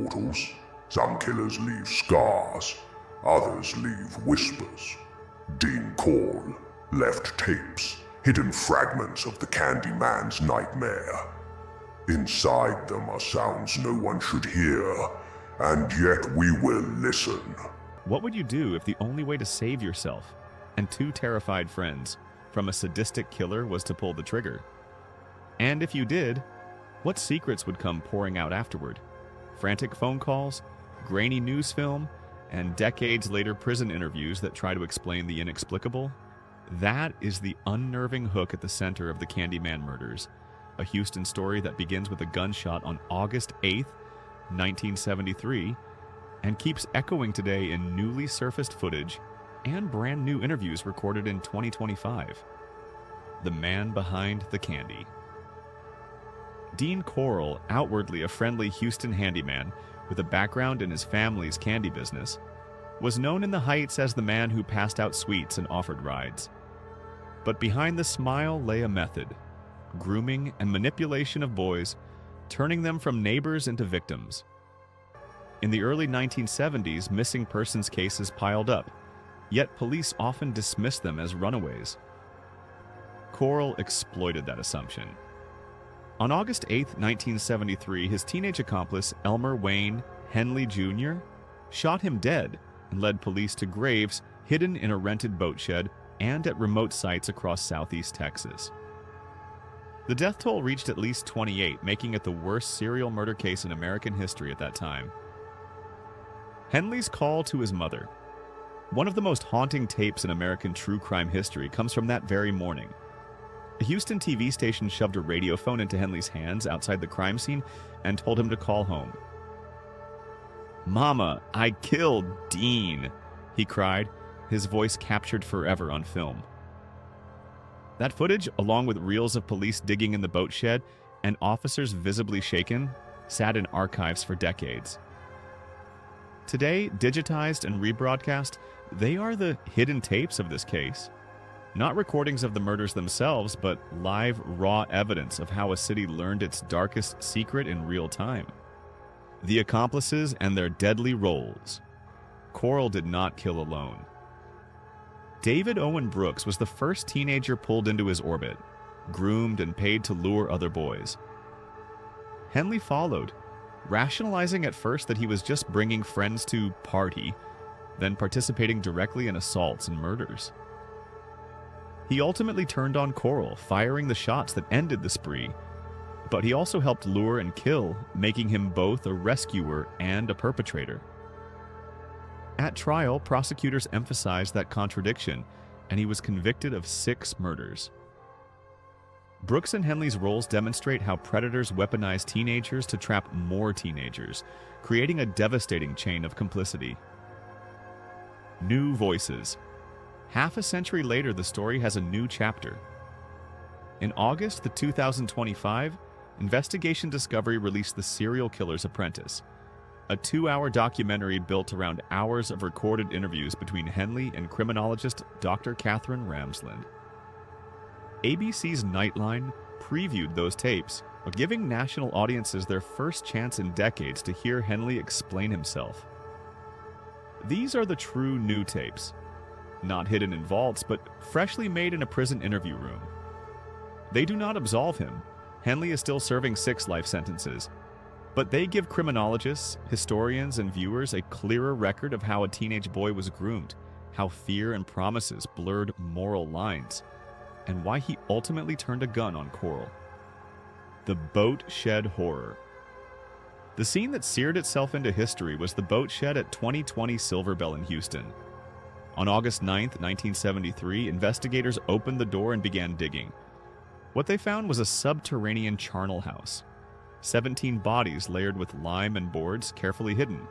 mortals. Some killers leave scars, others leave whispers. Dean Corll left tapes, hidden fragments of the Candyman's nightmare. Inside them are sounds no one should hear, and yet we will listen. What would you do if the only way to save yourself and two terrified friends from a sadistic killer was to pull the trigger? And if you did, what secrets would come pouring out afterward? Frantic phone calls, grainy news film, and decades later prison interviews that try to explain the inexplicable? That is the unnerving hook at the center of the Candyman murders, a Houston story that begins with a gunshot on August 8th, 1973, and keeps echoing today in newly surfaced footage and brand new interviews recorded in 2025. The man behind the candy. Dean Corll, outwardly a friendly Houston handyman with a background in his family's candy business, was known in the Heights as the man who passed out sweets and offered rides. But behind the smile lay a method: grooming and manipulation of boys, turning them from neighbors into victims. In the early 1970s, missing persons cases piled up, yet police often dismissed them as runaways. Corll exploited that assumption. On August 8, 1973, his teenage accomplice, Elmer Wayne Henley Jr., shot him dead and led police to graves hidden in a rented boat shed and at remote sites across southeast Texas. The death toll reached at least 28, making it the worst serial murder case in American history at that time. Henley's call to his mother. One of the most haunting tapes in American true crime history comes from that very morning. A Houston TV station shoved a radio phone into Henley's hands outside the crime scene and told him to call home. "Mama, I killed Dean," he cried, his voice captured forever on film. That footage, along with reels of police digging in the boat shed and officers visibly shaken, sat in archives for decades. Today, digitized and rebroadcast, they are the hidden tapes of this case. Not recordings of the murders themselves, but live, raw evidence of how a city learned its darkest secret in real time. The accomplices and their deadly roles. Corll did not kill alone. David Owen Brooks was the first teenager pulled into his orbit, groomed and paid to lure other boys. Henley followed, rationalizing at first that he was just bringing friends to party, then participating directly in assaults and murders. He ultimately turned on Corll, firing the shots that ended the spree, but he also helped lure and kill, making him both a rescuer and a perpetrator. At trial, prosecutors emphasized that contradiction, and he was convicted of 6 murders. Brooks and Henley's roles demonstrate how predators weaponize teenagers to trap more teenagers, creating a devastating chain of complicity. New voices. Half a century later, the story has a new chapter. In August 2025, Investigation Discovery released The Serial Killer's Apprentice, a 2-hour documentary built around hours of recorded interviews between Henley and criminologist Dr. Catherine Ramsland. ABC's Nightline previewed those tapes, giving national audiences their first chance in decades to hear Henley explain himself. These are the true new tapes, not hidden in vaults, but freshly made in a prison interview room. They do not absolve him. Henley is still serving 6 life sentences, but they give criminologists, historians, and viewers a clearer record of how a teenage boy was groomed, how fear and promises blurred moral lines, and why he ultimately turned a gun on Corll. The Boat Shed Horror. The scene that seared itself into history was the boat shed at 2020 Silver Bell in Houston. On August 9, 1973, investigators opened the door and began digging. What they found was a subterranean charnel house. 17 bodies layered with lime and boards, carefully hidden.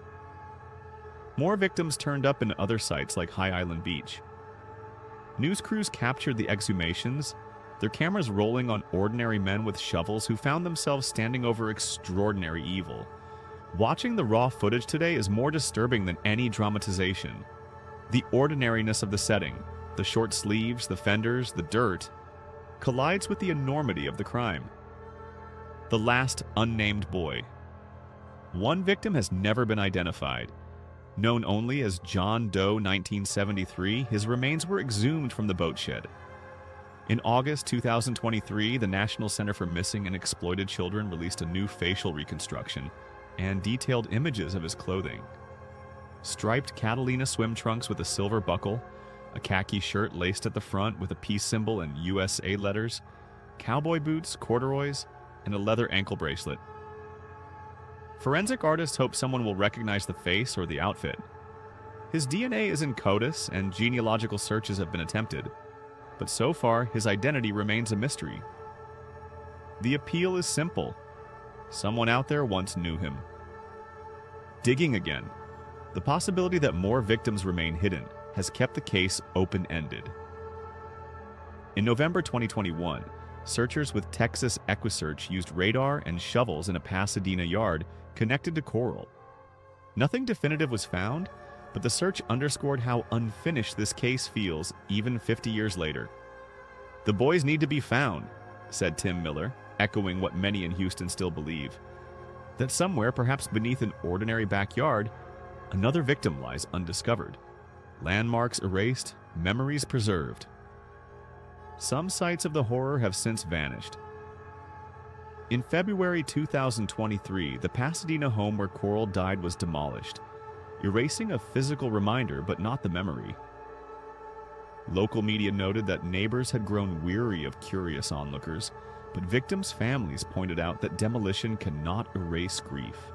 More victims turned up in other sites like High Island Beach. News crews captured the exhumations, their cameras rolling on ordinary men with shovels who found themselves standing over extraordinary evil. Watching the raw footage today is more disturbing than any dramatization. The ordinariness of the setting, the short sleeves, the fenders, the dirt, collides with the enormity of the crime. The last unnamed boy. One victim has never been identified. Known only as John Doe 1973, his remains were exhumed from the boat shed. In August 2023, the National Center for Missing and Exploited Children released a new facial reconstruction and detailed images of his clothing. Striped Catalina swim trunks with a silver buckle, a khaki shirt laced at the front with a peace symbol and USA letters, cowboy boots, corduroys, and a leather ankle bracelet. Forensic artists hope someone will recognize the face or the outfit. His DNA is in CODIS and genealogical searches have been attempted, but so far his identity remains a mystery. The appeal is simple. Someone out there once knew him. Digging again. The possibility that more victims remain hidden has kept the case open-ended. In November 2021, searchers with Texas EquiSearch used radar and shovels in a Pasadena yard connected to Corll. Nothing definitive was found, but the search underscored how unfinished this case feels even 50 years later. "The boys need to be found," said Tim Miller, echoing what many in Houston still believe. That somewhere, perhaps beneath an ordinary backyard, another victim lies undiscovered. Landmarks erased, memories preserved. Some sites of the horror have since vanished. In February 2023, the Pasadena home where Corll died was demolished, erasing a physical reminder but not the memory. Local media noted that neighbors had grown weary of curious onlookers, but victims' families pointed out that demolition cannot erase grief.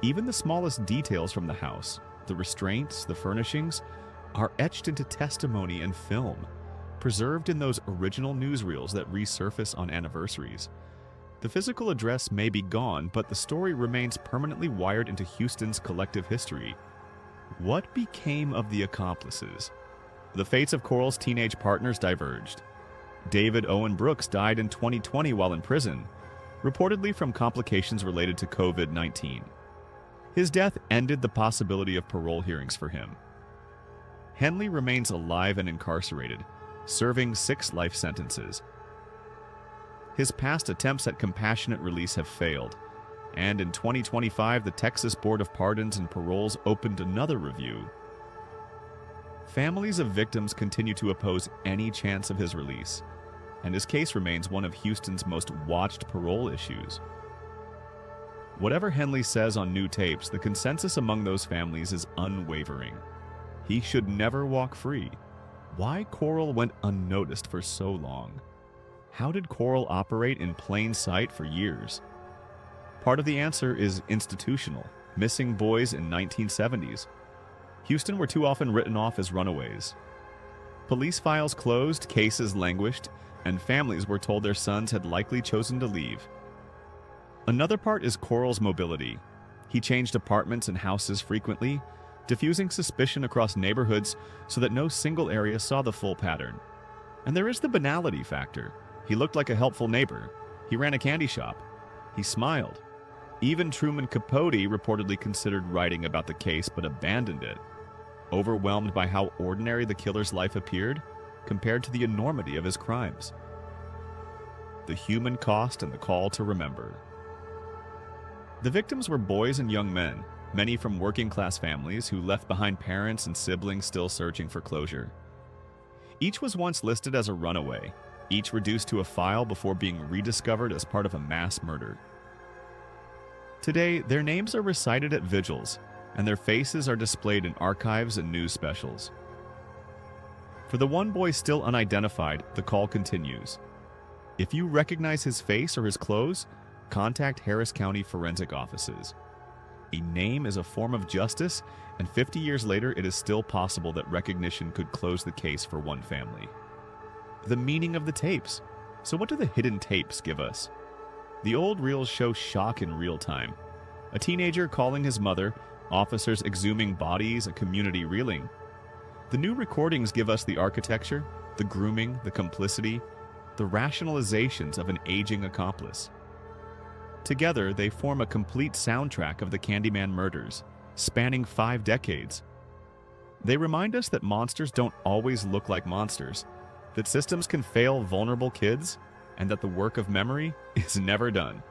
Even the smallest details from the house, the restraints, the furnishings, are etched into testimony and film, preserved in those original newsreels that resurface on anniversaries. The physical address may be gone, but the story remains permanently wired into Houston's collective history. What became of the accomplices? The fates of Corll's teenage partners diverged. David Owen Brooks died in 2020 while in prison, reportedly from complications related to COVID-19. His death ended the possibility of parole hearings for him. Henley remains alive and incarcerated, serving 6 life sentences. His past attempts at compassionate release have failed, and in 2025 the Texas Board of Pardons and Paroles opened another review. Families of victims continue to oppose any chance of his release, and his case remains one of Houston's most watched parole issues. Whatever Henley says on new tapes, the consensus among those families is unwavering. He should never walk free. Why Corll went unnoticed for so long? How did Corll operate in plain sight for years? Part of the answer is institutional. Missing boys in 1970s. Houston were too often written off as runaways. Police files closed, cases languished, and families were told their sons had likely chosen to leave. Another part is Corll's mobility. He changed apartments and houses frequently, diffusing suspicion across neighborhoods so that no single area saw the full pattern. And there is the banality factor. He looked like a helpful neighbor. He ran a candy shop. He smiled. Even Truman Capote reportedly considered writing about the case but abandoned it, overwhelmed by how ordinary the killer's life appeared compared to the enormity of his crimes. The human cost and the call to remember. The victims were boys and young men, many from working-class families who left behind parents and siblings still searching for closure. Each was once listed as a runaway, each reduced to a file before being rediscovered as part of a mass murder. Today, their names are recited at vigils, and their faces are displayed in archives and news specials. For the one boy still unidentified, the call continues. If you recognize his face or his clothes, contact Harris County Forensic Offices. A name is a form of justice, and 50 years later it is still possible that recognition could close the case for one family. The meaning of the tapes. So what do the hidden tapes give us? The old reels show shock in real time. A teenager calling his mother, officers exhuming bodies, a community reeling. The new recordings give us the architecture, the grooming, the complicity, the rationalizations of an aging accomplice. Together, they form a complete soundtrack of the Candyman murders, spanning 5 decades. They remind us that monsters don't always look like monsters, that systems can fail vulnerable kids, and that the work of memory is never done.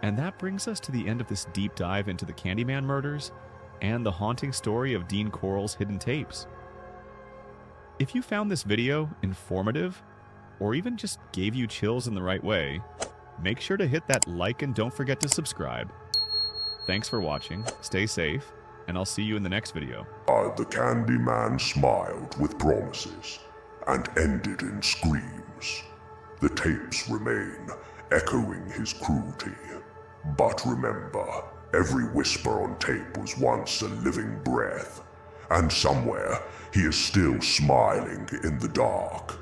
And that brings us to the end of this deep dive into the Candyman murders and the haunting story of Dean Corll's hidden tapes. If you found this video informative, or even just gave you chills in the right way, make sure to hit that like and don't forget to subscribe. Thanks for watching, stay safe, and I'll see you in the next video. The Candyman smiled with promises and ended in screams. The tapes remain, echoing his cruelty. But remember, every whisper on tape was once a living breath, and somewhere he is still smiling in the dark.